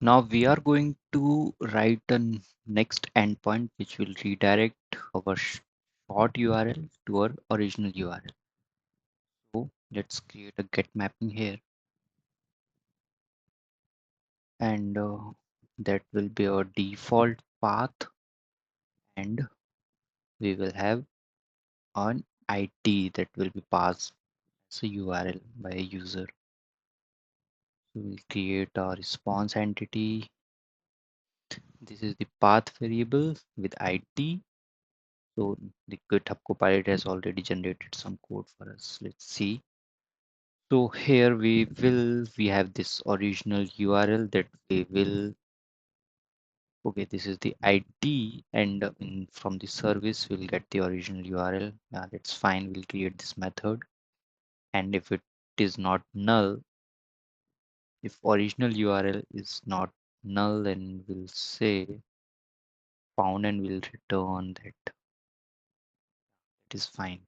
Now we are going to write a next endpoint which will redirect our short URL to our original URL. So let's create a get mapping here, and that will be our default path, and we will have an ID that will be passed as a URL by a user. So we'll create a response entity. This is the path variable with ID. So the GitHub Copilot has already generated some code for us. Let's see. So here we have this original URL that we will, okay, this is the ID, and from the service we'll get the original URL. Yeah, that's fine. We'll create this method, and if it is not null, if original URL is not null, then we'll say found and we'll return that it is fine.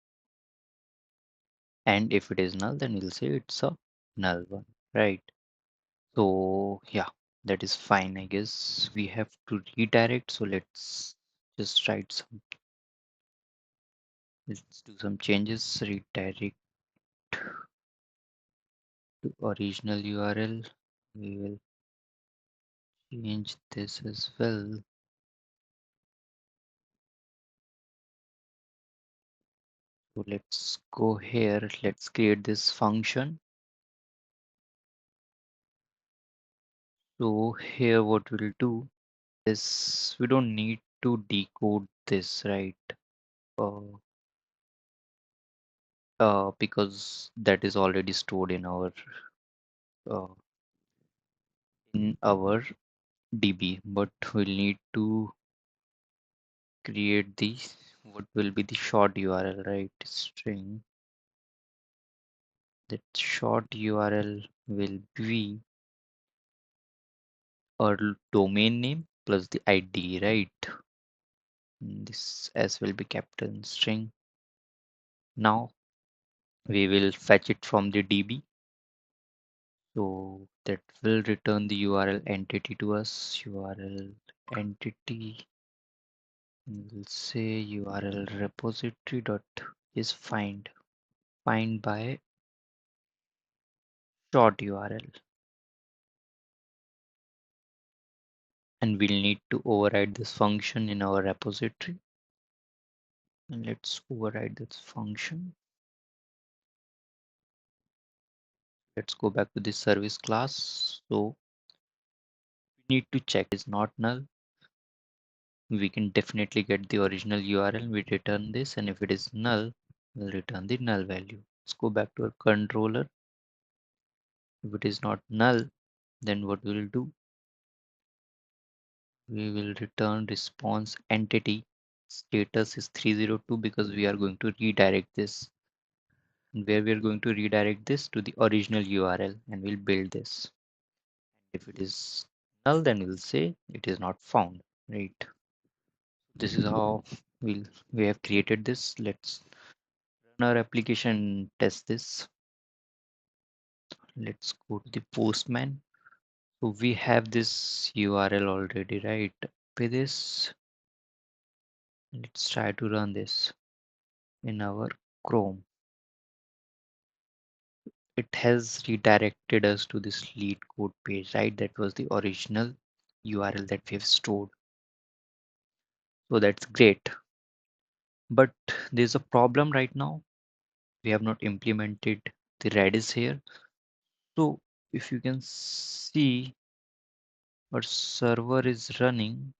And if it is null, then we'll say it's a null one, right? So yeah, that is fine. I guess we have to redirect. So let's just let's do some changes. Redirect to original URL. We will change this as well. So let's go here. Let's create this function. So here what we'll do is we don't need to decode this, right? Uh, because that is already stored uh, in our DB, but we'll need to create the what will be the short URL, right? String. That short URL will be our domain name plus the ID, right? This S will be capital in string. Now we will fetch it from the DB. So that will return the URL entity to us. URL entity. We'll say URL repository dot is find by short URL, and we'll need to override this function in our repository. And let's override this function. Let's go back to the service class. So we need to check is not null. We can definitely get the original URL. We return this, and if it is null, we'll return the null value. Let's go back to our controller. If it is not null, then what we'll do, we will return response entity. Status is 302 because we are going to redirect this, where we are going to redirect this to the original URL, and we'll build this. If it is null, then we'll say it is not found, right? This is how we have created this. Let's run our application, test this. Let's go to the postman. So we have this URL already, right? Copy this. Let's try to run this in our Chrome. It has redirected us to this lead code page, right? That was the original URL that we have stored. So that's great. But there's a problem right now. We have not implemented the Redis here. So if you can see, our server is running,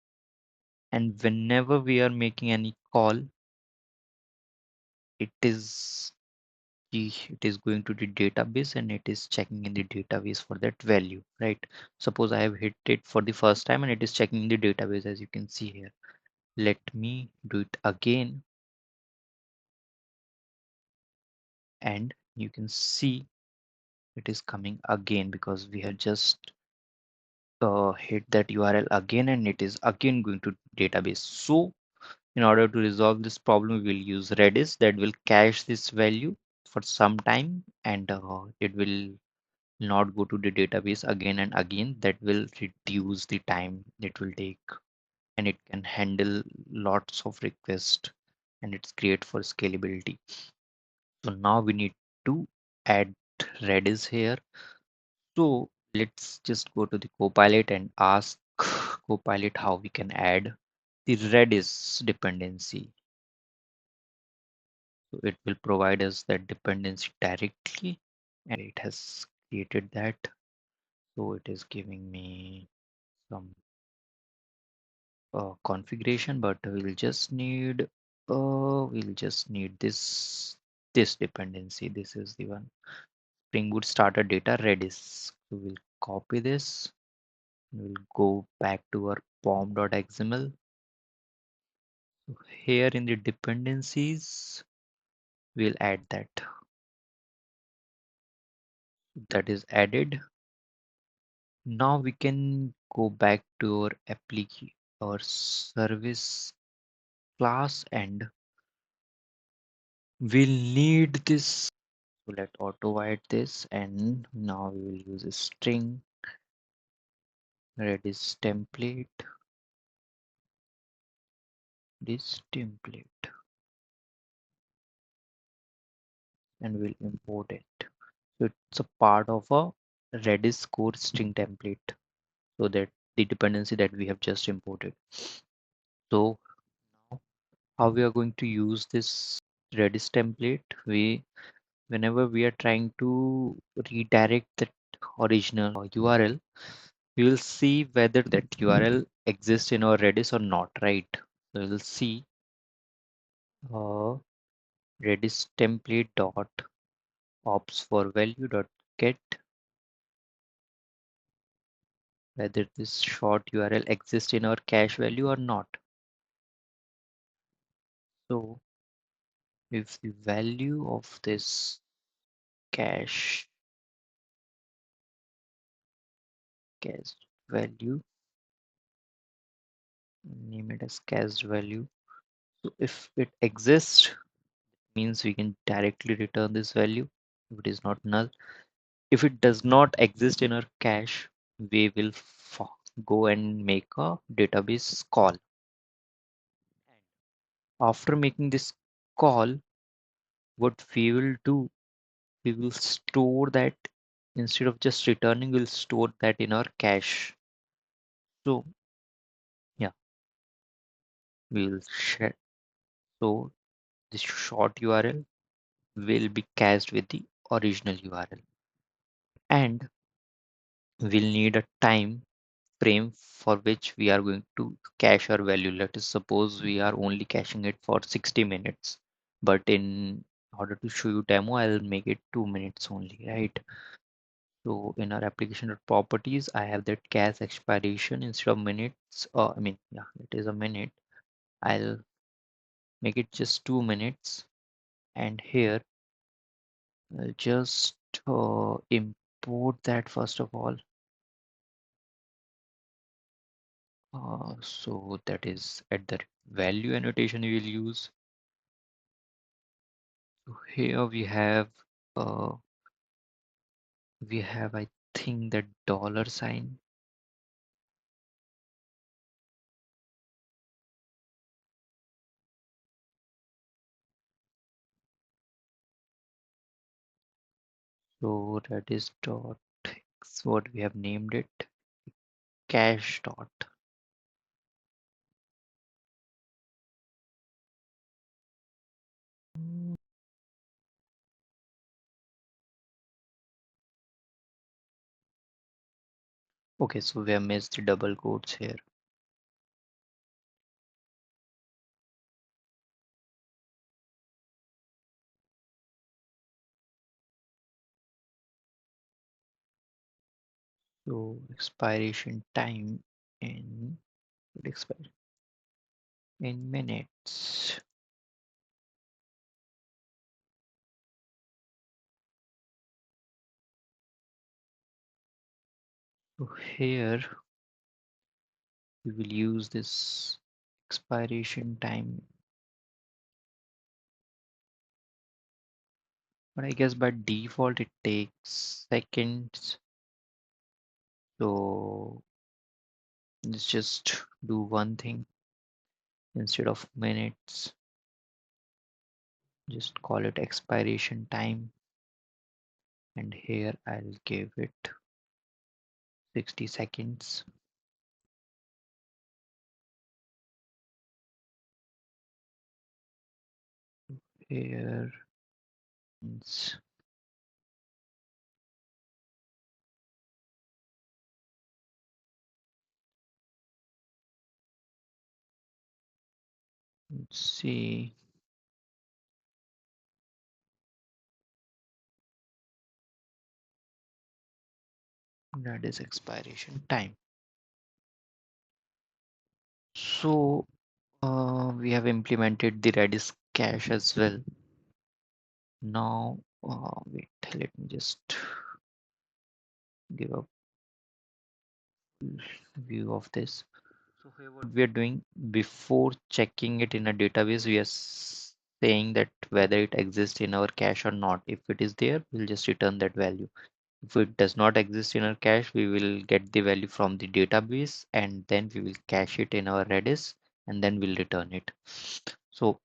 and whenever we are making any call, it is it is going to the database and it is checking in the database for that value, right? Suppose I have hit it for the first time and it is checking in the database, as you can see here. Let me do it again, and you can see it is coming again because we have just hit that URL again, and it is again going to database. So in order to resolve this problem, we will use Redis that will cache this value for some time, and it will not go to the database again and again. That will reduce the time it will take, and it can handle lots of requests, and it's great for scalability. So now we need to add Redis here. So let's just go to the Copilot and ask Copilot how we can add the Redis dependency. So it will provide us that dependency directly, and it has created that. So it is giving me some configuration, but we'll just need this dependency. This is the one, Spring Boot starter data Redis. So we'll copy this. We'll go back to our pom.xml. So here in the dependencies, we'll add that. That is added. Now we can go back to our application, our service class, and we'll need this. So let auto void this, and now we will use a string Redis template, this template, and we'll import it. So it's a part of a Redis core string template, so that the dependency that we have just imported. So now how we are going to use this Redis template? Whenever we are trying to redirect the original URL, we will see whether that URL exists in our Redis or not, right? So we'll see uh, Redis template dot ops for value dot get whether this short URL exists in our cache value or not. So if the value of this cache cache value, name it as cache value. So if it exists, means we can directly return this value if it is not null. If it does not exist in our cache, we will go and make a database call. After making this call, what we will do, we will store that. Instead of just returning, we'll store that in our cache. So yeah, we'll share. So this short URL will be cached with the original URL, and we'll need a time frame for which we are going to cache our value. Let us suppose we are only caching it for 60 minutes, but in order to show you demo, I'll make it 2 minutes only, right? So in our application properties, I have that cache expiration instead of minutes. I mean, yeah, it is a minute. I'll make it just 2 minutes, and here I'll just import that first of all. So that is at the value annotation we will use. So here uh, I think the dollar sign. So that is dot X, what we have named it, cache dot. Okay, so we have missed the double quotes here. So expiration time in expire in minutes. So here we will use this expiration time but I guess by default it takes seconds. So let's just do one thing instead of minutes. Just call it expiration time, and here I'll give it 60 seconds. Here, let's see. That is expiration time. So we have implemented the Redis cache as well. Now, wait, let me just give a view of this. So here what we are doing, before checking it in a database, we are saying that whether it exists in our cache or not. If it is there, we'll just return that value. If it does not exist in our cache, we will get the value from the database and then we will cache it in our Redis and then we'll return it. So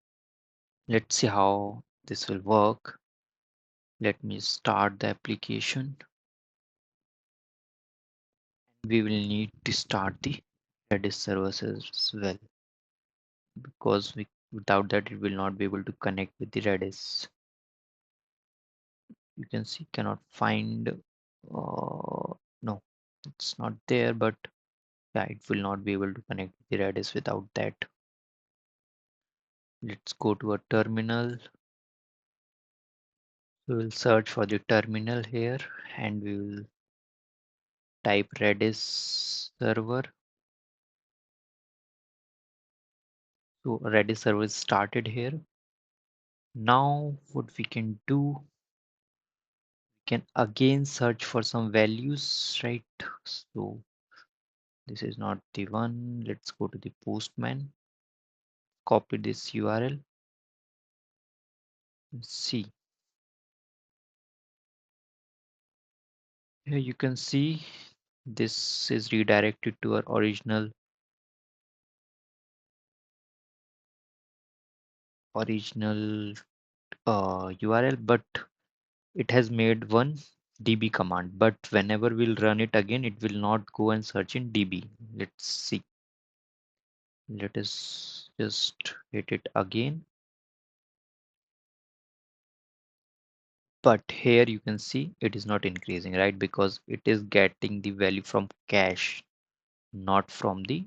let's see how this will work. Let me start the application. We will need to start the Redis service as well, because without that it will not be able to connect with the Redis. You can see cannot find, no, it's not there, but yeah, it will not be able to connect with the Redis without that. Let's go to a terminal. We will search for the terminal here and we will type Redis server. So Redis server is started here. Now what we can do, can again search for some values, right? So this is not the one. Let's go to the postman, copy this URL, and see. Here you can see this is redirected to our original URL, but it has made one db command, but whenever we'll run it again, it will not go and search in db. Let's see. Let us just hit it again. But here you can see it is not increasing, right? Because it is getting the value from cache, not from the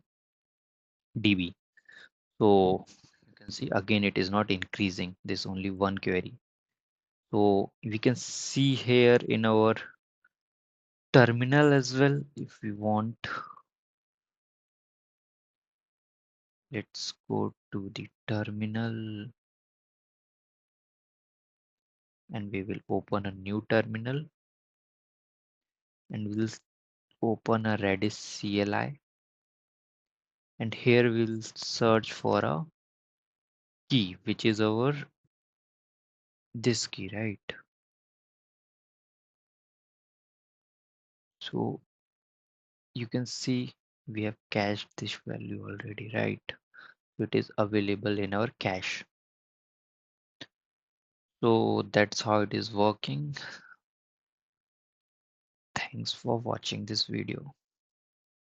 db. So you can see again it is not increasing. This only one query. So we can see here in our terminal as well if we want. Let's go to the terminal and we will open a new terminal and we'll open a Redis CLI, and here we'll search for a key, which is our this key, right? So you can see we have cached this value already, right? It is available in our cache. So that's how it is working. Thanks for watching this video.